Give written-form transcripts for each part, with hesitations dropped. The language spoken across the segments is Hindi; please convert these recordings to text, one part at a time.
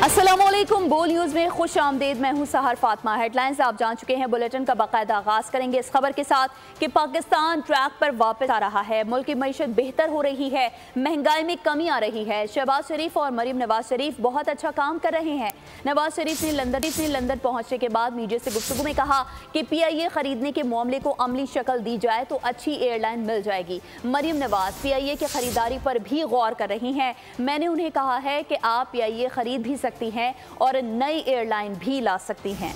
अस्सलामुअलैकुम, बोल न्यूज़ में खुश आमदेद। मैं हूं सहर फातिमा। हेडलाइंस आप जान चुके हैं। बुलेटिन का बाकायदा आगाज़ करेंगे इस खबर के साथ कि पाकिस्तान ट्रैक पर वापस आ रहा है। मुल्क की मईशत बेहतर हो रही है, महंगाई में कमी आ रही है। शहबाज शरीफ और मरीम नवाज शरीफ बहुत अच्छा काम कर रहे हैं। नवाज शरीफ ने लंदन पहुंचने के बाद मीडिया से गुफ्तगू में कहा कि PIA खरीदने के मामले को अमली शक्ल दी जाए तो अच्छी एयरलाइन मिल जाएगी। मरीम नवाज PIA की खरीदारी पर भी गौर कर रही हैं। मैंने उन्हें कहा है कि आप PIA खरीद भी सकती हैं और नई एयरलाइन भी ला सकती हैं।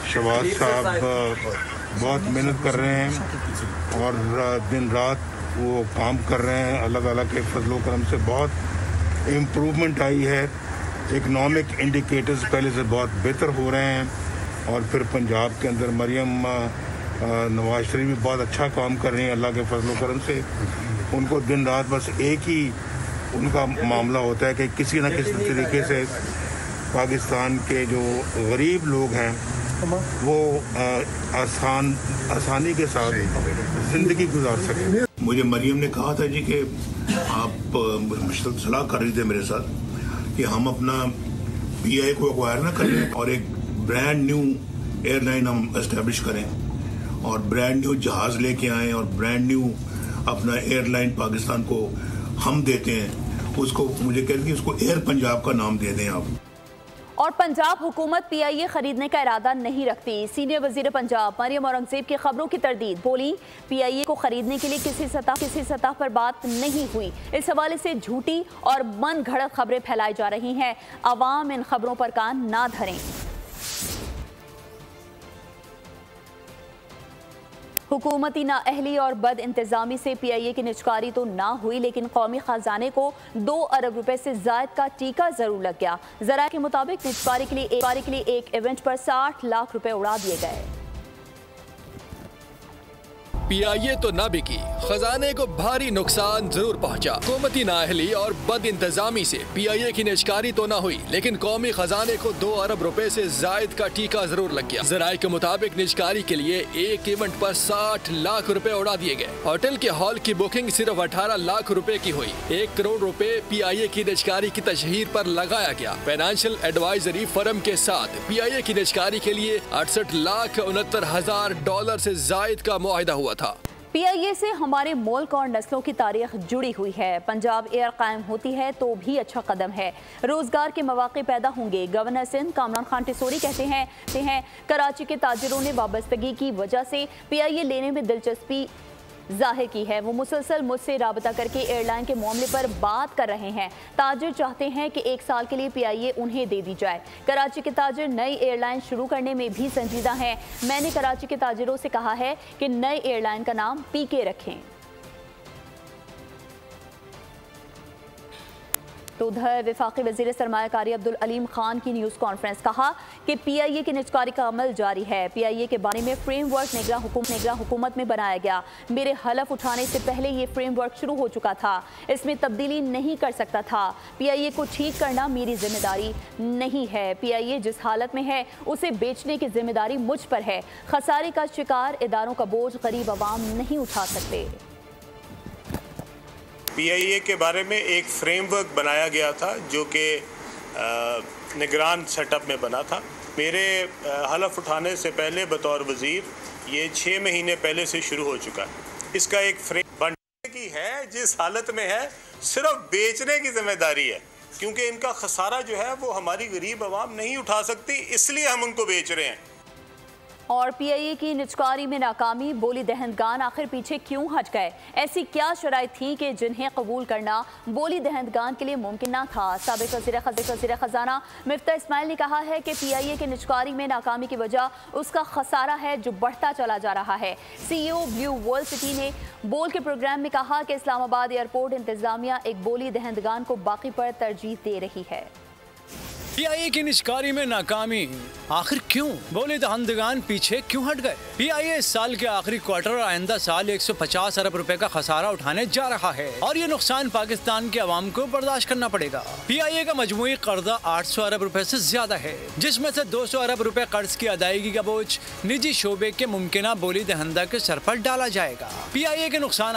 शहबाज साहब बहुत मेहनत कर रहे हैं और दिन रात वो काम कर रहे हैं। अलग अलग के फजलो करम से बहुत इम्प्रूवमेंट आई है। इकनॉमिक इंडिकेटर्स पहले से बहुत बेहतर हो रहे हैं। और फिर पंजाब के अंदर मरियम नवाज शरीफ भी बहुत अच्छा काम कर रही हैं अल्लाह के फजलो करम से। उनको दिन रात बस एक ही उनका मामला होता है कि किसी न किसी तरीके से पाकिस्तान के जो गरीब लोग हैं वो आसानी के साथ ज़िंदगी गुजार सकें। मुझे मरियम ने कहा था जी कि आप सलाह कर रही थे मेरे साथ कि हम अपना PIA को एक्वायर ना करें और एक ब्रांड न्यू एयरलाइन हम एस्टेब्लिश करें और ब्रांड न्यू जहाज़ लेके आएँ और ब्रांड न्यू अपना एयरलाइन पाकिस्तान को हम देते हैं। उसको मुझे कहते हैं कि उसको एयर पंजाब का नाम दे दें आप। और पंजाब हुकूमत PIA खरीदने का इरादा नहीं रखती। सीनियर वजीर पंजाब मरियम औरंगजेब की खबरों की तरदीद। बोली PIA को खरीदने के लिए किसी सतह पर बात नहीं हुई। इस हवाले से झूठी और मन घड़त खबरें फैलाई जा रही हैं। अवाम इन खबरों पर कान ना धरें। हुकूमती नाअहली और बद इंतजामी से PIA की निजकारी तो ना हुई, लेकिन कौमी खजाने को 2 अरब रुपए से ज्यादा का टीका जरूर लग गया। जरा के मुताबिक निजकारी के लिए एक इवेंट पर 60 लाख रुपए उड़ा दिए गए। PIA तो ना बिकी, खजाने को भारी नुकसान जरूर पहुंचा। हुकूमती नाअहली और बद इंतजामी से PIA की निजकारी तो ना हुई, लेकिन कौमी खजाने को 2 अरब रुपए से जायद का टीका जरूर लग गया। जराये के मुताबिक निजकारी के लिए एक इवेंट पर 60 लाख रुपए उड़ा दिए गए। होटल के हॉल की बुकिंग सिर्फ 18 लाख रुपए की हुई। 1 करोड़ रुपए PIA की निजकारी की तशहीर पर लगाया गया। फाइनेंशियल एडवाइजरी फर्म के साथ PIA की निजकारी के लिए 68,69,000 से जायद का मुआहिदा हुआ था। PIA से हमारे मुल्क और नस्लों की तारीख जुड़ी हुई है। पंजाब एयर कायम होती है तो भी अच्छा कदम है। रोजगार के मौके पैदा होंगे। गवर्नर सिंध कामरान खान टिसोरी कहते हैं कराची के ताजिरों ने वाबस्तगी की वजह से PIA लेने में दिलचस्पी जाहिर की है। वो मुसलसल मुझसे राबता करके एयरलाइन के मामले पर बात कर रहे हैं। ताजिर चाहते हैं कि 1 साल के लिए PIA उन्हें दे दी जाए। कराची के ताजिर नई एयरलाइन शुरू करने में भी संजीदा हैं। मैंने कराची के ताजिरों से कहा है कि नई एयरलाइन का नाम PK रखें। तो उधर वफाकी वजीर सरमायाकारी अब्दुल अलीम खान की न्यूज़ कॉन्फ्रेंस। कहा कि PIA की निजकारी का अमल जारी है। PIA के बारे में फ्रेमवर्क निगरां हुकूमत में बनाया गया। मेरे हलफ उठाने से पहले ये फ्रेमवर्क शुरू हो चुका था। इसमें तब्दीली नहीं कर सकता था। PIA को ठीक करना मेरी जिम्मेदारी नहीं है। PIA जिस हालत में है उसे बेचने की जिम्मेदारी मुझ पर है। खसारे का शिकार इदारों का बोझ गरीब आवाम नहीं उठा सकते। PIA के बारे में एक फ्रेमवर्क बनाया गया था जो कि निगरान सेटअप में बना था। मेरे हलफ उठाने से पहले बतौर वज़ीर ये 6 महीने पहले से शुरू हो चुका है। इसका एक फ्रेम बनने की है, जिस हालत में है सिर्फ बेचने की जिम्मेदारी है, क्योंकि इनका खसारा जो है वो हमारी गरीब आवाम नहीं उठा सकती, इसलिए हम उनको बेच रहे हैं। और PIA की निजकारी में नाकामी। बोली दहंदगान आखिर पीछे क्यों हट गए? ऐसी क्या शराइत थी कि जिन्हें कबूल करना बोली दहंदगान के लिए मुमकिन ना था? साबिक वज़ीर ख़ज़ाना मिफ्ता इस्माइल ने कहा है कि PIA के निजकारी में नाकामी की वजह उसका खसारा है जो बढ़ता चला जा रहा है। CEO ब्लू वर्ल्ड सिटी ने बोल के प्रोग्राम में कहा कि इस्लामाबाद एयरपोर्ट इंतजामिया एक बोली दहंदगान को बाकी पर तरजीह दे रही है। PIA की निजकारी में नाकामी आखिर क्यों? बोले दहंदगान पीछे क्यों हट गए? PIA इस साल के आखिरी क्वार्टर और आइंदा साल 150 अरब रुपए का खसारा उठाने जा रहा है और ये नुकसान पाकिस्तान के अवाम को बर्दाश्त करना पड़ेगा। PIA का मजमूई कर्जा 800 अरब रुपए से ज्यादा है, जिसमें से 200 अरब रुपए कर्ज की अदायगी का बोझ निजी शोबे के मुमकिना बोली दहंदा के सर पर डाला जाएगा। PIA के नुकसान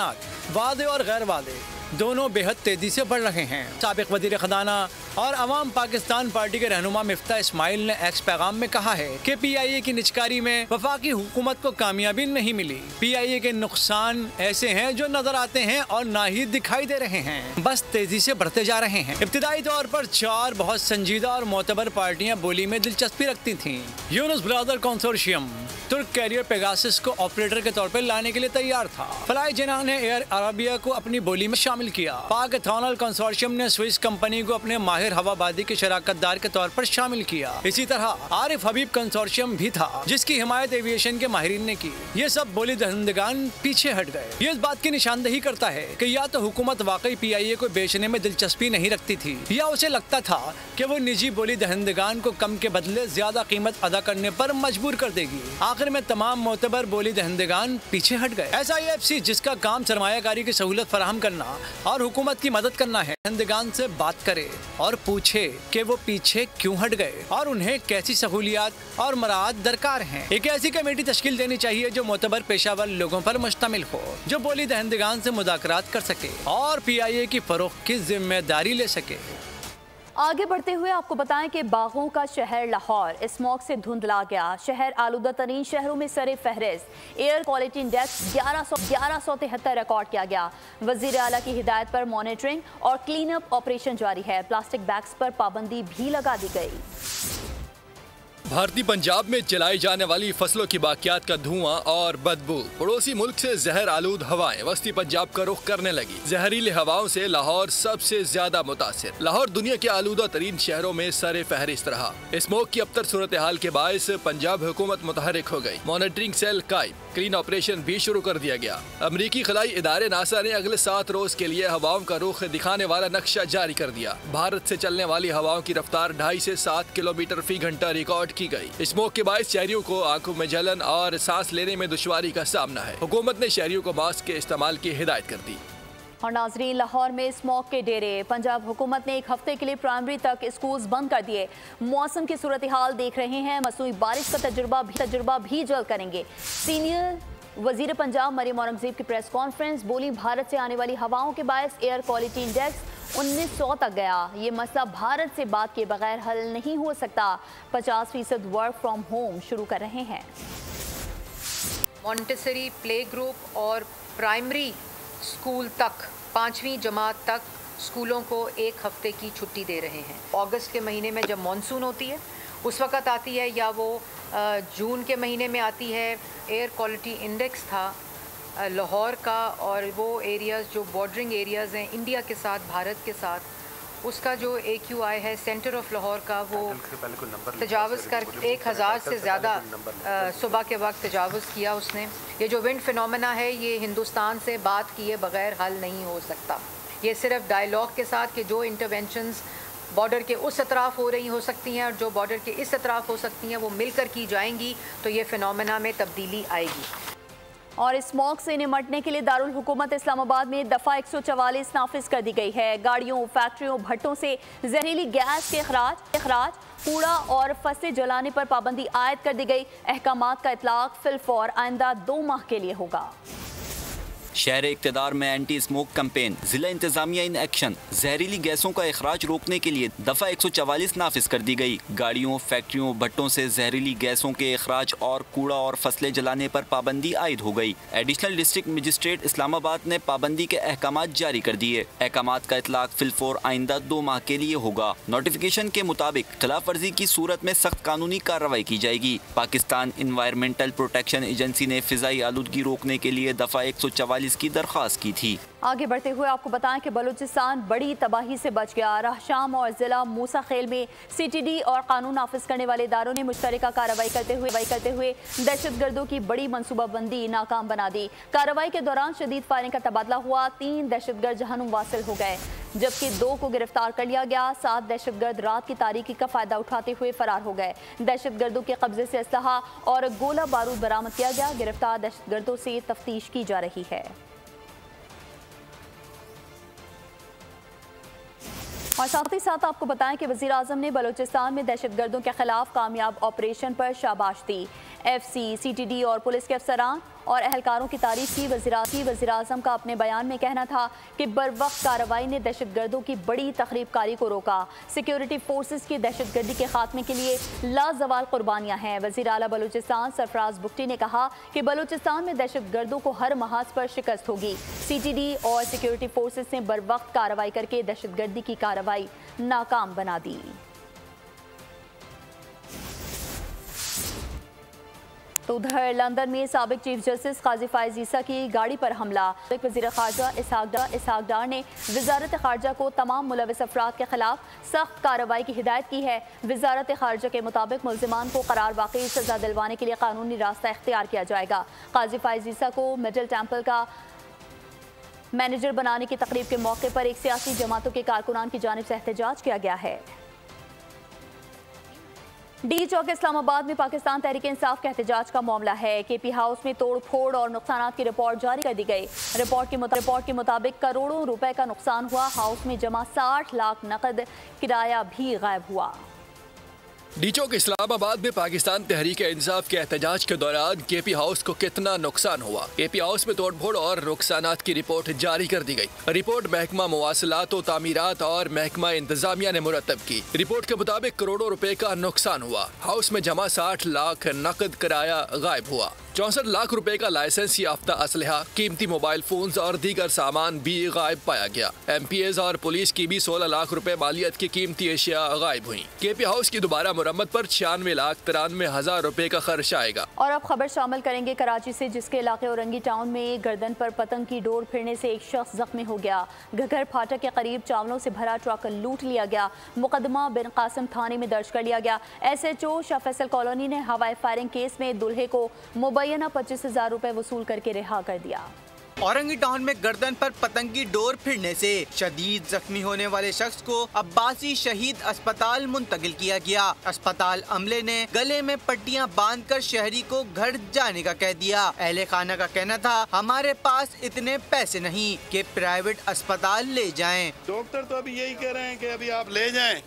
वादे और गैर वादे दोनों बेहद तेजी से बढ़ रहे हैं। साबिक वजीर खजाना और अवाम पाकिस्तान पार्टी के रहनुमा मिफ्ता इस्माइल ने एक्स पैगाम में कहा है कि PIA की निजकारी में वफाकी हुकूमत को कामयाबी नहीं मिली। PIA के नुकसान ऐसे हैं जो नजर आते हैं और ना ही दिखाई दे रहे हैं, बस तेजी से बढ़ते जा रहे हैं। इब्तिदाई तौर पर 4 बहुत संजीदा और मोतबर पार्टियां बोली में दिलचस्पी रखती थीं। यूनुस ब्रदर कंसोर्शियम तुर्क कैरियर पेगासस को ऑपरेटर के तौर पर लाने के लिए तैयार था। फ्लाई जिनाह ने एयर अरबिया को अपनी बोली में शामिल किया। पाक एथनॉल कंसोर्शियम ने स्विस कंपनी को अपने माहिर हवाबाजी के शराकतदार के तौर पर शामिल किया। इसी तरह आरिफ हबीब कंसोर्शियम भी था जिसकी हिमायत एविएशन के माहिरीन ने की। ये सब बोली दहंदगान पीछे हट गए। ये इस बात की निशानदेही करता है कि या तो हुकूमत वाकई PIA को बेचने में दिलचस्पी नहीं रखती थी या उसे लगता था कि वो निजी बोली दहंदगान को कम के बदले ज्यादा कीमत अदा करने पर मजबूर कर देगी। आखिर में तमाम मोतबर बोली दहंदगान पीछे हट गए। SIFC जिसका काम सरमायाकारी की सहूलत फराहम करना और हुकूमत की मदद करना है, दहंदगान से बात करे और पूछे कि वो पीछे क्यों हट गए और उन्हें कैसी सहूलियात और मराहत दरकार हैं। एक ऐसी कमेटी तश्कील देनी चाहिए जो मोतबर पेशावर लोगों पर मुश्तमिल हो, जो बोली दहंदगान से मुज़ाकरात कर सके और PIA की फरोख्त की जिम्मेदारी ले सके। आगे बढ़ते हुए आपको बताएं कि बागों का शहर लाहौर स्मॉग से धुंधला गया। शहर आलूदा तरीन शहरों में सरे फहरिस्त। एयर क्वालिटी इंडेक्स 1173 रिकॉर्ड किया गया। वजीर आला की हिदायत पर मॉनिटरिंग और क्लीन अप ऑपरेशन जारी है। प्लास्टिक बैग्स पर पाबंदी भी लगा दी गई। भारतीय पंजाब में चलाई जाने वाली फसलों की बाकियात का धुआं और बदबू, पड़ोसी मुल्क से जहर आलूद हवाएं वस्ती पंजाब का रुख करने लगी। जहरीली हवाओं से लाहौर सबसे ज्यादा मुतासिर। लाहौर दुनिया के आलूदा तरीन शहरों में सरे फहरिस्त रहा। स्मोक की अबतर सूरत हाल के बायस पंजाब हुकूमत मुतहरिक हो गई। मॉनिटरिंग सेल कायम, क्लीन ऑपरेशन भी शुरू कर दिया गया। अमरीकी खलाई इदारे नासा ने अगले 7 रोज के लिए हवाओं का रुख दिखाने वाला नक्शा जारी कर दिया। भारत से चलने वाली हवाओं की रफ्तार 2.5 से 7 किलोमीटर फी घंटा रिकॉर्ड की गई। स्मोक के बायस शहरियों को आंखों में जलन और सांस लेने में दुश्वारी का सामना है। हुकूमत ने शहरियों को मास्क के इस्तेमाल की हिदायत कर दी। और नाजरीन, लाहौर में स्मॉग के डेरे। पंजाब हुकूमत ने 1 हफ्ते के लिए प्राइमरी तक स्कूल्स बंद कर दिए। मौसम की सूरत हाल देख रहे हैं। मसनूई बारिश का तजुर्बा भी जल्द करेंगे। सीनियर वजीर पंजाब मरियम औरंगजेब की प्रेस कॉन्फ्रेंस। बोली, भारत से आने वाली हवाओं के बायस एयर क्वालिटी इंडेक्स 1900 तक गया। ये मसला भारत से बात के बगैर हल नहीं हो सकता। 50% वर्क फ्रॉम होम शुरू कर रहे हैं। मॉन्टेसरी प्ले ग्रुप और प्राइमरी स्कूल तक 5वीं जमात तक स्कूलों को 1 हफ्ते की छुट्टी दे रहे हैं। अगस्त के महीने में जब मानसून होती है उस वक़्त आती है, या वो जून के महीने में आती है। एयर क्वालिटी इंडेक्स था लाहौर का, और वो एरियाज़ जो बॉर्डरिंग एरियाज़ हैं इंडिया के साथ, भारत के साथ, उसका जो AQI है सेंटर ऑफ लाहौर का, वो तजावज़ कर 1000 से ज़्यादा सुबह के वक्त तजावज़ किया उसने। ये जो विंड फिनोमेना है ये हिंदुस्तान से बात किए बगैर हल नहीं हो सकता। ये सिर्फ डायलॉग के साथ कि जो इंटरवेंशंस बॉर्डर के उस अतराफ़ हो रही हो सकती हैं और जो बॉर्डर के इस अतराफ़ हो सकती हैं वो मिलकर की जाएंगी तो ये फिनोमेना में तब्दीली आएगी। और स्मॉग से निमटने के लिए दारुल हुकूमत इस्लामाबाद में दफ़ा 144 नाफिज कर दी गई है। गाड़ियों, फैक्ट्रियों, भट्टों से जहरीली गैस के अखराज, कूड़ा और फसलें जलाने पर पाबंदी आयद कर दी गई। अहकामात का इतलाक फिलफौर आइंदा 2 माह के लिए होगा। शहर इक़्तिदार में एंटी स्मोक कैंपेन, जिला इंतजामिया इन एक्शन। जहरीली गैसों का अखराज रोकने के लिए दफ़ा 144 नाफिज कर दी गई। गाड़ियों, फैक्ट्रियों, भट्टों से जहरीली गैसों के अखराज और कूड़ा और फसलें जलाने पर पाबंदी आयद हो गई। एडिशनल डिस्ट्रिक्ट मजिस्ट्रेट इस्लामाबाद ने पाबंदी के अहकामात जारी कर दिए। अहकामात का इतलाक फिलफौर आइंदा 2 माह के लिए होगा। नोटिफिकेशन के मुताबिक खिलाफ वर्जी की सूरत में सख्त कानूनी कार्रवाई की जाएगी। पाकिस्तान इन्वायरमेंटल प्रोटेक्शन एजेंसी ने फिजाई आलूदगी रोकने के लिए दफ़ा 144 की दरख्वास्त की थी। आगे बढ़ते हुए आपको बताएं कि बलूचिस्तान बड़ी तबाही से बच गया। रहशाम और जिला मूसा खेल में CTD और कानून नाफिज करने वाले इदारों ने मुश्तरका कार्रवाई करते हुए दहशतगर्दों की बड़ी मनसूबाबंदी नाकाम बना दी। कार्रवाई के दौरान शदीद फायरिंग का तबादला हुआ। 3 दहशतगर्द जहन्नुम वासिल हो गए, जबकि 2 को गिरफ्तार कर लिया गया। 7 दहशतगर्द रात की तारीकी का फायदा उठाते हुए फरार हो गए। दहशतगर्दों के कब्जे से असलहा और गोला बारूद बरामद किया गया। गिरफ्तार दहशतगर्दों से तफ्तीश की जा रही है। और साथ ही साथ आपको बताएं कि वज़ीर आज़म ने बलूचिस्तान में दहशतगर्दों के खिलाफ कामयाब ऑपरेशन पर शाबाश दी। FC, CTD और पुलिस के अफसरान और एहलकारों की तारीफ की। वज़ीर आज़म का अपने बयान में कहना था कि बरवक्त कार्रवाई ने दहशतगर्दों की बड़ी तखरीबकारी को रोका। सिक्योरिटी फोर्सेस की दहशतगर्दी के खात्मे के लिए लाजवाल कुर्बानियाँ हैं। वज़ीर आला बलूचिस्तान सरफराज बुगटी ने कहा कि बलूचिस्तान में दहशतगर्दों को हर महाज पर शिकस्त होगी। CTD और सिक्योरिटी फोर्सेस ने बरवक्त कार्रवाई करके दहशतगर्दी की कार्रवाई नाकाम बना दी। तो उधर लंदन में साबिक चीफ जस्टिस काजी फायज ईसा की गाड़ी पर हमला। वज़ीर ख़ारजा इसहाक डार ने वज़ारत ख़ारजा को तमाम मुलविस अफराद के खिलाफ सख्त कार्रवाई की हिदायत की है। वज़ारत ख़ारजा के मुताबिक मुल्ज़िमान को करार वाक़ई सज़ा दिलवाने के लिए कानूनी रास्ता इख्तियार किया जाएगा। काजी फायज ईसा को मिडिल टेम्पल का मैनेजर बनाने की तकरीब के मौके पर एक सियासी जमातों के कारकुनान की जानिब से एहतजाज किया गया है। डी चौक इस्लामाबाद में पाकिस्तान तहरीक इंसाफ के एहतजाज का मामला है। KP हाउस में तोड़ फोड़ और नुकसानात की रिपोर्ट जारी कर दी गई। रिपोर्ट के मुताबिक करोड़ों रुपए का नुकसान हुआ। हाउस में जमा 60 लाख नकद किराया भी गायब हुआ। डी चौक इस्लामाबाद में पाकिस्तान तहरीक इंसाफ के एहतजाज के दौरान KP हाउस को कितना नुकसान हुआ। KP हाउस में तोड़फोड़ और नुकसानात की रिपोर्ट जारी कर दी गई। रिपोर्ट महकमा मुवासलात और तामीरात और महकमा इंतजामिया ने मुरतब की। रिपोर्ट के मुताबिक करोड़ों रुपए का नुकसान हुआ। हाउस में जमा 60 लाख नकद किराया गायब हुआ। 64 लाख रुपए का लाइसेंस याफ्ता असलहा, कीमती मोबाइल फोन्स और दीगर सामान भी गायब पाया गया। MPAs और पुलिस की भी 16 लाख रुपए मालियत की कीमती अशिया गायब हुई। KP हाउस की दोबारा मुरम्मत पर 96,93,000 रुपए का खर्च आएगा। और अब खबर शामिल करेंगे कराची से, जिसके इलाके औरंगी टाउन में गर्दन पर पतंग की डोर फिरने से एक शख्स जख्मी हो गया। घग्गर फाटक के करीब चावलों से भरा ट्रक लूट लिया गया। मुकदमा बिन कासिम थाने में दर्ज कर लिया गया। SHO शाह फैसल कॉलोनी ने हवाई फायरिंग केस में दूल्हे को मुबैना 25,000 रुपए वसूल करके रिहा कर दिया। औरंगी टाउन में गर्दन पर पतंग की डोर फिरने से शदीद जख्मी होने वाले शख्स को अब्बासी शहीद अस्पताल मुंतकिल किया गया। अस्पताल अमले ने गले में पट्टियां बांधकर शहरी को घर जाने का कह दिया। अहले खाना का कहना था, हमारे पास इतने पैसे नहीं कि प्राइवेट अस्पताल ले जाएं। डॉक्टर तो अभी यही कह रहे हैं कि अभी आप ले जाएं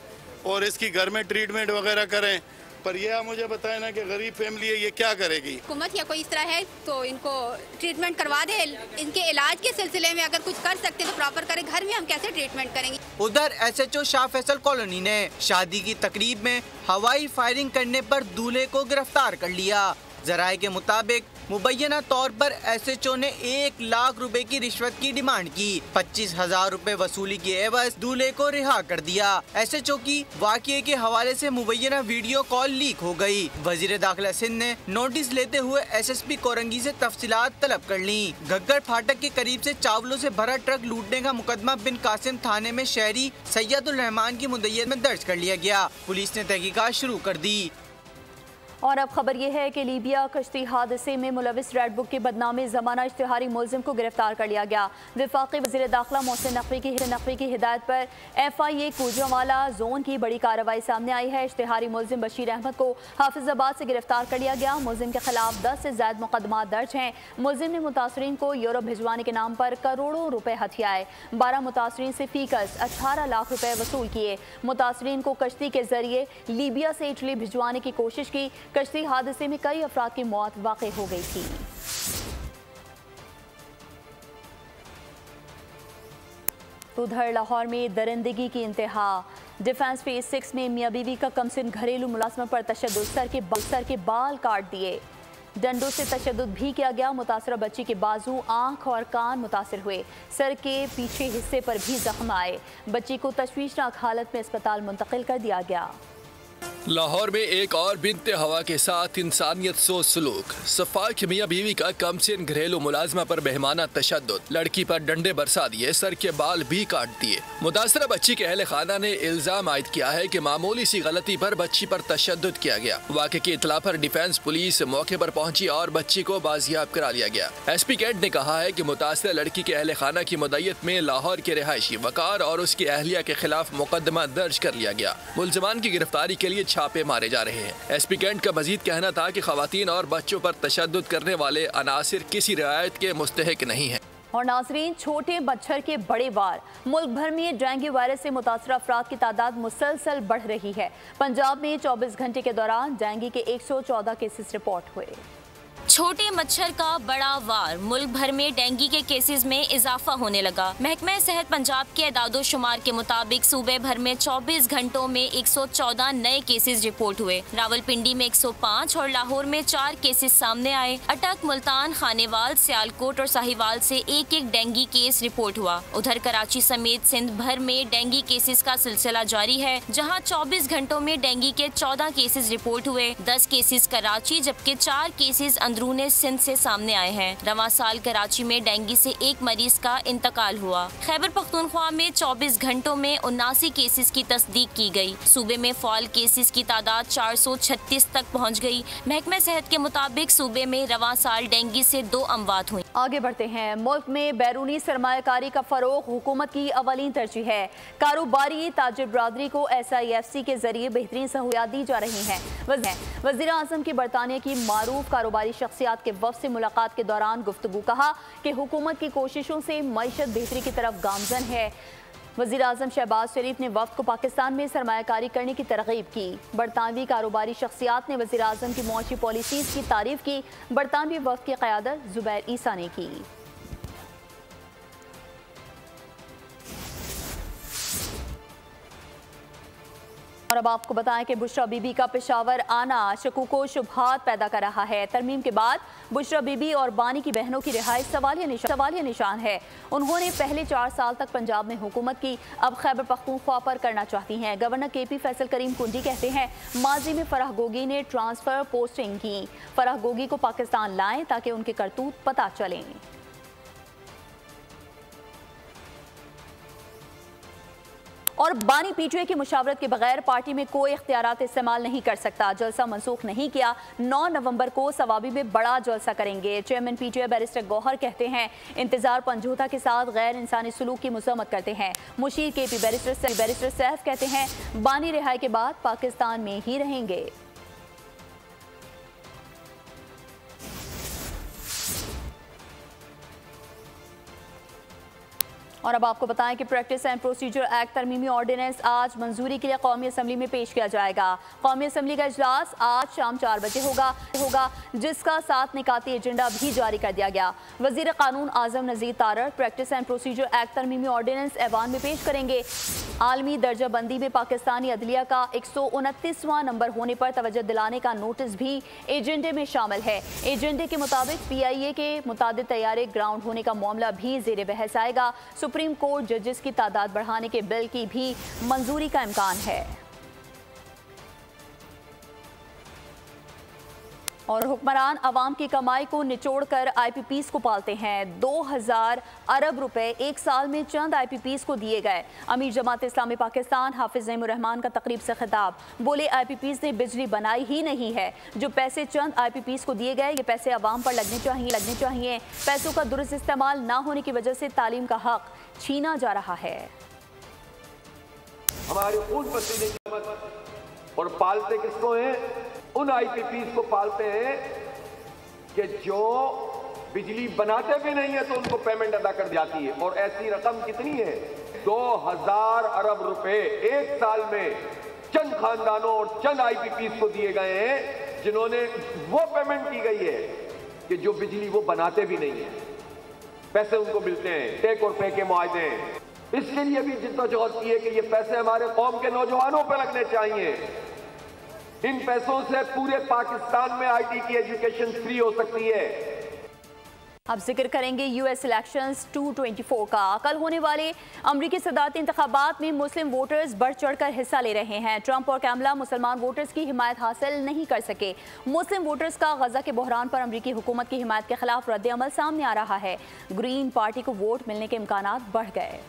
और इसकी घर में ट्रीटमेंट वगैरह करें, पर ये आप मुझे बताएं ना कि गरीब फैमिली है, ये क्या करेगी? हुकूमत या कोई इस तरह है तो इनको ट्रीटमेंट करवा दे। इनके इलाज के सिलसिले में अगर कुछ कर सकते तो प्रॉपर करें। घर में हम कैसे ट्रीटमेंट करेंगे? उधर SHO शाह फैसल कॉलोनी ने शादी की तकरीब में हवाई फायरिंग करने पर दूल्हे को गिरफ्तार कर लिया। जराये के मुताबिक मुबैना तौर पर SHO ने 1 लाख रुपए की रिश्वत की डिमांड की। 25,000 रुपए वसूली के एवज दूल्हे को रिहा कर दिया। SHO की वाक़ये के हवाले से मुबैना वीडियो कॉल लीक हो गई। वजीर दाखिला सिंध ने नोटिस लेते हुए SSP कोरंगी से तफसीलात तलब कर ली। घग्गर फाटक के करीब से चावलों से भरा ट्रक लूटने का मुकदमा बिन कासिम थाने में शहरी सैयदुल रहमान की मुद्दत में दर्ज कर लिया गया। पुलिस ने तहकीकात शुरू कर दी। और अब खबर यह है कि लीबिया कश्ती हादसे में मुलविस रेड बुक की बदनामी ज़माना इश्तिहारी मुलजिम को गिरफ्तार कर लिया गया। वफाकी वज़ीर दाखिला मोहसिन नकवी की हिदायत पर FIA गुजरांवाला जोन की बड़ी कार्रवाई सामने आई है। इश्तिहारी मुलजिम बशीर अहमद को हाफिजाबाद से गिरफ्तार कर लिया गया। मुलजिम के खिलाफ 10 से ज़ायद मुकदमा दर्ज हैं। मुलजिम ने मुतासरीन को यूरोप भिजवाने के नाम पर करोड़ों रुपए हथियाए। 12 मुतासरीन से फीकस 18 लाख रुपए वसूल किए। मुतासरीन को कश्ती के जरिए लीबिया से इटली भिजवाने की कोशिश की। कश्ती हादसे में कई अफराद की मौत वाक़ई हो गई थी। तो उधर लाहौर में दरिंदगी की इंतहा। डिफेंस फेज 6 में मियां बीवी का कमसिन घरेलू मुलाजमत पर तशद्दुद, सर के बाल काट दिए। डंडों से तशद्दुद भी किया गया। मुतासरा बच्ची के बाजू, आंख और कान मुतासर हुए। सर के पीछे हिस्से पर भी जख्म आए। बच्ची को तशवीशनाक हालत में अस्पताल मुंतकिल कर दिया गया। लाहौर में एक और बिनते हवा के साथ इंसानियत सो सलूक। सफाक मियां बीवी का कमसिन घरेलू मुलाजमा पर बेहमाना तशद्दुद, लड़की पर डंडे बरसा दिए, सर के बाल भी काट दिए। मुतासरा बच्ची के अहले खाना ने इल्जाम आयद किया है कि मामूली सी गलती पर बच्ची पर तशद्दुद किया गया। वाक़े की इतला पर डिफेंस पुलिस मौके पर पहुंची और बच्ची को बाजियाब करा लिया गया। SP कैंट ने कहा है कि मुतासरा लड़की के अहले खाना की मुद्दत में लाहौर के रिहायशी वकार और उसकी अहलिया के खिलाफ मुकदमा दर्ज कर लिया गया। मुलजमान की गिरफ्तारी के लिए छापे मारे जा रहे हैं। SP कैंट का मजीद कहना था कि खवातीन और बच्चों पर तशद्दुद करने वाले अनासिर किसी रियायत के मुस्तहिक नहीं है। और नाजरीन, छोटे मच्छर के बड़े वार। मुल्क भर में डेंगू वायरस से मुतासर अफराद की तादाद मुसलसल बढ़ रही है। पंजाब में 24 घंटे के दौरान डेंगू के 114 केसेस रिपोर्ट हुए। छोटे मच्छर का बड़ा वार। मुल्क भर में डेंगू के केसेस में इजाफा होने लगा। महकमा सेहत पंजाब के एदादो शुमार के मुताबिक सूबे भर में 24 घंटों में 114 नए केसेस रिपोर्ट हुए। रावलपिंडी में 105 और लाहौर में 4 केसेस सामने आए। अटक, मुल्तान, खानेवाल, सियालकोट और साहिवाल से एक एक डेंगू केस रिपोर्ट हुआ। उधर कराची समेत सिंध भर में डेंगू केसेस का सिलसिला जारी है, जहाँ 24 घंटों में डेंगू के 14 केसेस रिपोर्ट हुए। 10 केसेस कराची जबकि 4 केसेस अंदरूने सिंध से सामने आए हैं। रवां साल कराची में डेंगू से एक मरीज का इंतकाल हुआ। खैबर पख्तूनख्वा में 24 घंटों में 79 केसेस की तस्दीक की गई। सूबे में फॉल केसेस की तादाद 436 तक पहुँच गई। महकमा सेहत के मुताबिक सूबे में रवां साल डेंगू से 2 अमवात हुई। आगे बढ़ते हैं। मुल्क में बैरूनी सरमायाकारी का फरोग हुकूमत की अवलीन तरजीह है। कारोबारी ताजिर बरादरी को SIFC के जरिए बेहतरीन सहूलियात दी जा रही हैं। वज़ीर आज़म की बरतानिया की मारूफ कारोबारी शख्सियात के वफ़द से मुलाकात के दौरान गुफ्तगू कहा कि हुकूमत की कोशिशों से मईशत बेहतरी की तरफ गामजन है। वज़ीर आज़म शहबाज शरीफ ने वफ़द को पाकिस्तान में सरमायाकारी करने की तरगीब की। बरतानवी कारोबारी शख्सियात ने वज़ीर आज़म की मुआशी पॉलिसीज़ की तारीफ की। बरतानवी वफ़द की क़यादत ज़ुबैर ईसा ने की। और अब आपको बताएं कि बुशरा बीबी का पेशावर आना शकूको शुबहात पैदा कर रहा है। तरमीम के बाद बुशरा बीबी और बानी की बहनों की रिहाई सवालिया निशान है। उन्होंने पहले 4 साल तक पंजाब में हुकूमत की, अब खैबर पख्तूनख्वा पर करना चाहती हैं। गवर्नर KP फैसल करीम कुंडी कहते हैं, माजी में फराह गोगी ने ट्रांसफर पोस्टिंग की। फराह गोगी को पाकिस्तान लाएं ताकि उनके करतूत पता चलें। और बानी PTI की मुशावरत के बगैर पार्टी में कोई इख्तियारात इस्तेमाल नहीं कर सकता। जलसा मंसूख नहीं किया। 9 नवंबर को सवाबी में बड़ा जलसा करेंगे। चेयरमैन PTI बैरिस्टर गौहर कहते हैं, इंतजार पंजोता के साथ गैर इंसानी सलूक की मजम्मत करते हैं। मुशीर KP बैरिस्टर सैफ कहते हैं, बानी रिहाई के बाद पाकिस्तान में ही रहेंगे। और अब आपको बताएं कि प्रैक्टिस एंड प्रोसीजर एक्ट तरमीमी ऑर्डिनेंस आज मंजूरी के लिए कौमी असम्बली में पेश किया जाएगा। कौमी असम्बली का इजलास आज शाम 4 बजे होगा, जिसका 7 निकाती एजेंडा भी जारी कर दिया गया। वजीर कानून Azam Nazeer Tarar practice and procedure act तरमीमी ऑर्डिनेंस ऐवान में पेश करेंगे। आलमी दर्जा बंदी में पाकिस्तानी अदलिया का 129वां नंबर होने पर तवज्जो दिलाने का नोटिस भी एजेंडे में शामिल है। एजेंडे के मुताबिक PIA के मुतादिद तैयारे ग्राउंड होने का मामला भी ज़ेर बहस आएगा। सुप्रीम कोर्ट जजेस की तादाद बढ़ाने के बिल की भी मंजूरी का इम्कान है। और हुक्मरान अवाम की कमाई को निचोड़कर IPPs को पालते हैं। 2000 अरब रुपए एक साल में चंद IPPs को दिए गए। अमीर जमात इस्लामी पाकिस्तान हाफिज नईमुर्रहमान का तकरीब से खिताब, बोले IPPs ने बिजली बनाई ही नहीं है। जो पैसे चंद IPPs को दिए गए, ये पैसे अवाम पर लगने चाहिए। पैसों का दुरुस्त इस्तेमाल ना होने की वजह से तालीम का हक छीना जा रहा है। हमारे खून पसीने और पालते किसको हैं? उन IPPs को पालते हैं कि जो बिजली बनाते भी नहीं है तो उनको पेमेंट अदा कर जाती है। और ऐसी रकम कितनी है? 2000 अरब रुपए एक साल में चंद खानदानों और चंद IPPs को दिए गए हैं, जिन्होंने वो पेमेंट की गई है कि जो बिजली वो बनाते भी नहीं है। पैसे उनको मिलते हैं, टेक और पे के मुआहदे हैं। इसके लिए भी जिद्दोजहद की है कि ये पैसे हमारे कौम के नौजवानों पर लगने चाहिए। इन पैसों से पूरे पाकिस्तान में IT की एजुकेशन फ्री हो सकती है। अब जिक्र करेंगे US इलेक्शंस 224 का। कल होने वाले अमरीकी सदारती इंतखाबात में मुस्लिम वोटर्स बढ़ चढ़कर हिस्सा ले रहे हैं। ट्रंप और कैमला मुसलमान वोटर्स की हिमायत हासिल नहीं कर सके। मुस्लिम वोटर्स का गजा के बहरान पर अमरीकी हुकूमत की हिमायत के खिलाफ रद्द अमल सामने आ रहा है। ग्रीन पार्टी को वोट मिलने के इम्कानात बढ़ गए।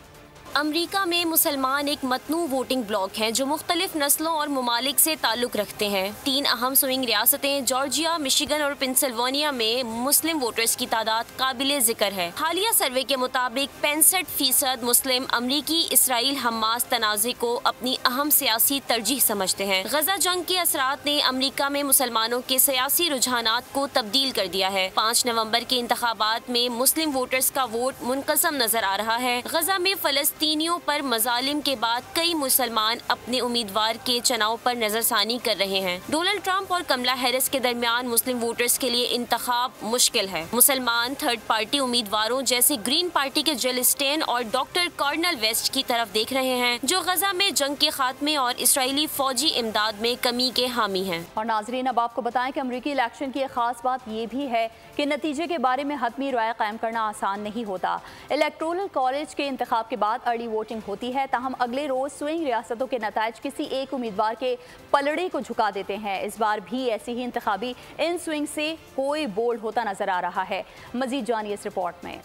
अमेरिका में मुसलमान एक मतनू वोटिंग ब्लॉक हैं जो मुख्तलिफ नस्लों और ममालिक से ताल्लुक रखते हैं। 3 अहम स्विंग रियासतें जॉर्जिया, मिशिगन और पेंसिल्वेनिया में मुस्लिम वोटर्स की तादाद काबिले जिक्र है। हालिया सर्वे के मुताबिक 65% मुस्लिम अमरीकी इसराइल हमास तनाज़े को अपनी अहम सियासी तरजीह समझते हैं। गजा जंग के असरात ने अमरीका में मुसलमानों के सियासी रुझानात को तब्दील कर दिया है। 5 नवंबर के इंतखाबात में मुस्लिम वोटर्स का वोट मुनकसम नजर आ रहा है। गजा में फलस्तीनियों पर मजालिम के बाद कई मुसलमान अपने उम्मीदवार के चुनाव पर नजरसानी कर रहे हैं। डोनाल्ड ट्रंप और कमला हैरिस के दरमियान मुस्लिम वोटर्स के लिए इंतखाब मुश्किल है। मुसलमान थर्ड पार्टी उम्मीदवारों जैसे ग्रीन पार्टी के जिल स्टेन और डॉक्टर कॉर्नल वेस्ट की तरफ देख रहे हैं, जो गजा में जंग के खात्मे और इसराइली फौजी इमदाद में कमी के हामी हैं। और नाजरीन, अब आपको बताएं कि अमरीकी इलेक्शन की एक खास बात ये भी है कि नतीजे के बारे में हतमी राय कायम करना आसान नहीं होता। इलेक्टोरल कॉलेज के इंतखाब के बाद अर्ली वोटिंग होती है, ताहम अगले रोज स्विंग रियासतों के नताइज किसी एक उम्मीदवार के पलड़े को झुका देते हैं। इस बार भी ऐसी ही इंतखाबी इन स्विंग से कोई बोल्ड होता नजर आ रहा है। मजीद जानिए इस रिपोर्ट में।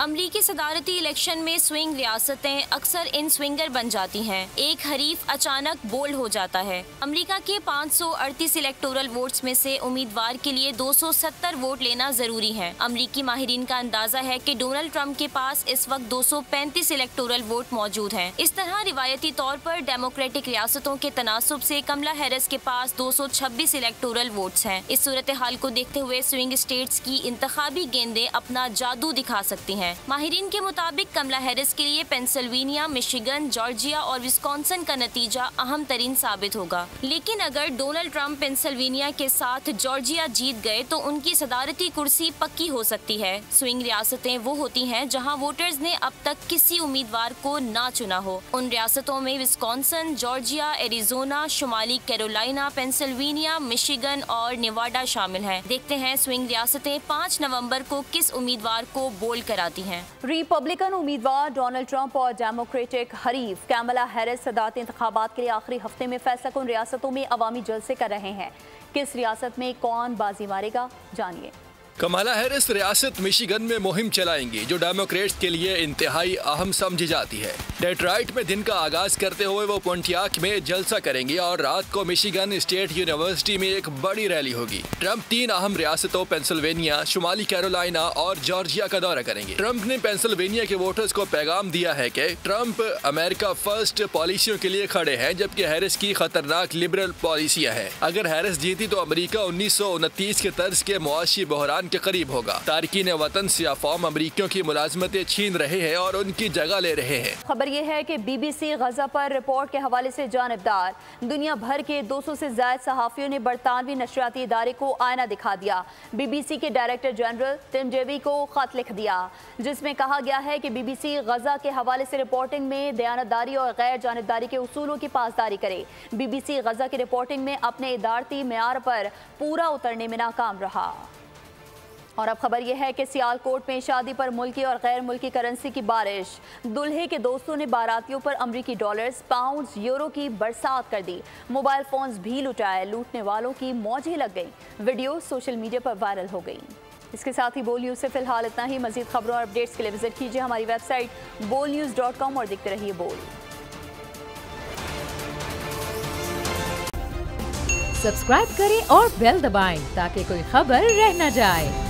अमरीकी सदारती इलेक्शन में स्विंग रियासतें अक्सर इन स्विंगर बन जाती हैं। एक हरीफ अचानक बोल्ड हो जाता है। अमरीका के 538 इलेक्टोरल वोट्स में से उम्मीदवार के लिए 270 वोट लेना जरूरी है। अमरीकी माहिरीन का अंदाजा है कि डोनाल्ड ट्रंप के पास इस वक्त 235 इलेक्टोरल वोट मौजूद हैं। इस तरह रिवायती तौर पर डेमोक्रेटिक रियासतों के तनासुब से कमला हैरिस के पास 226 इलेक्टोरल वोट्स हैं। इस सूरत हाल को देखते हुए स्विंग स्टेट्स की इंतखाबी गेंदें अपना जादू दिखा सकती हैं। माहिरीन के मुताबिक कमला हैरिस के लिए पेंसिल्वेनिया, मिशिगन, जॉर्जिया और विस्कॉन्सिन का नतीजा अहम तरीन साबित होगा। लेकिन अगर डोनाल्ड ट्रंप पेंसिल्वेनिया के साथ जॉर्जिया जीत गए तो उनकी सदारती कुर्सी पक्की हो सकती है। स्विंग रियासतें वो होती हैं जहां वोटर्स ने अब तक किसी उम्मीदवार को ना चुना हो। उन रियासतों में विस्कॉन्सिन, जॉर्जिया, एरिजोना, शुमाली कैरोलिना, पेंसिल्वेनिया, मिशिगन और नेवाडा शामिल हैं। देखते हैं स्विंग रियासतें 5 नवंबर को किस उम्मीदवार को बोल्ड कराती हैं। रिपब्लिकन उम्मीदवार डोनाल्ड ट्रंप और डेमोक्रेटिक हरीफ कमला हैरिस सदारती इंतखाबात के लिए आखिरी हफ्ते में फैसला कुन रियासतों में अवामी जलसे कर रहे हैं। किस रियासत में कौन बाजी मारेगा, जानिए। कमला हैरिस रियासत मिशिगन में मुहिम चलाएंगी, जो डेमोक्रेट्स के लिए इंतहाई अहम समझी जाती है। डेट्रॉइट में दिन का आगाज करते हुए वो पोंटियाक में जलसा करेंगी और रात को मिशिगन स्टेट यूनिवर्सिटी में एक बड़ी रैली होगी। ट्रंप 3 अहम रियासतों पेंसिल्वेनिया, शुमाली कैरोलिना और जॉर्जिया का दौरा करेंगे। ट्रंप ने पेंसिल्वेनिया के वोटर्स को पैगाम दिया है कि ट्रंप अमेरिका फर्स्ट पॉलिसियों के लिए खड़े हैं, जबकि हैरिस की खतरनाक लिबरल पॉलिसियां हैं। अगर हैरिस जीती तो अमेरिका 1929 के तर्ज के मुआशी बहरान के करीब होगा। तारकीन वतन से अवाम अमरीकियों की मुलाजमतें छीन रहे हैं और उनकी जगह ले रहे हैं। खबर यह है कि BBC गजा पर रिपोर्ट के हवाले से जानिबदार। दुनिया भर के 200 से ज्यादा सहाफियों ने बरतानवी नशरियाती इदारे को आईना दिखा दिया। BBC के डायरेक्टर जनरल टिम डेवी को खत लिख दिया, जिसमें कहा गया है कि BBC गजा के हवाले से रिपोर्टिंग में दयानतदारी और गैर जानिबदारी के उसूलों की पासदारी करे। BBC गजा की रिपोर्टिंग में अपने इदारती मेयार पर पूरा उतरने में नाकाम रहा। और अब खबर यह है कि सियालकोट में शादी पर मुल्की और गैर मुल्की करेंसी की बारिश। दुल्हे के दोस्तों ने बारातियों पर अमरीकी डॉलर्स, पाउंड्स, यूरो की बरसात कर दी। मोबाइल फोन्स भी लुटाए। लूटने वालों की मौजें लग गई। वीडियो सोशल मीडिया पर वायरल हो गई। इसके साथ ही बोल न्यूज़ से फिलहाल इतना ही। मजीद खबरों और अपडेट्स के लिए विजिट कीजिए हमारी वेबसाइट bolnews.com और देखते रहिए बोल। सब्सक्राइब करें और बेल दबाएं ताकि कोई खबर रह न जाए।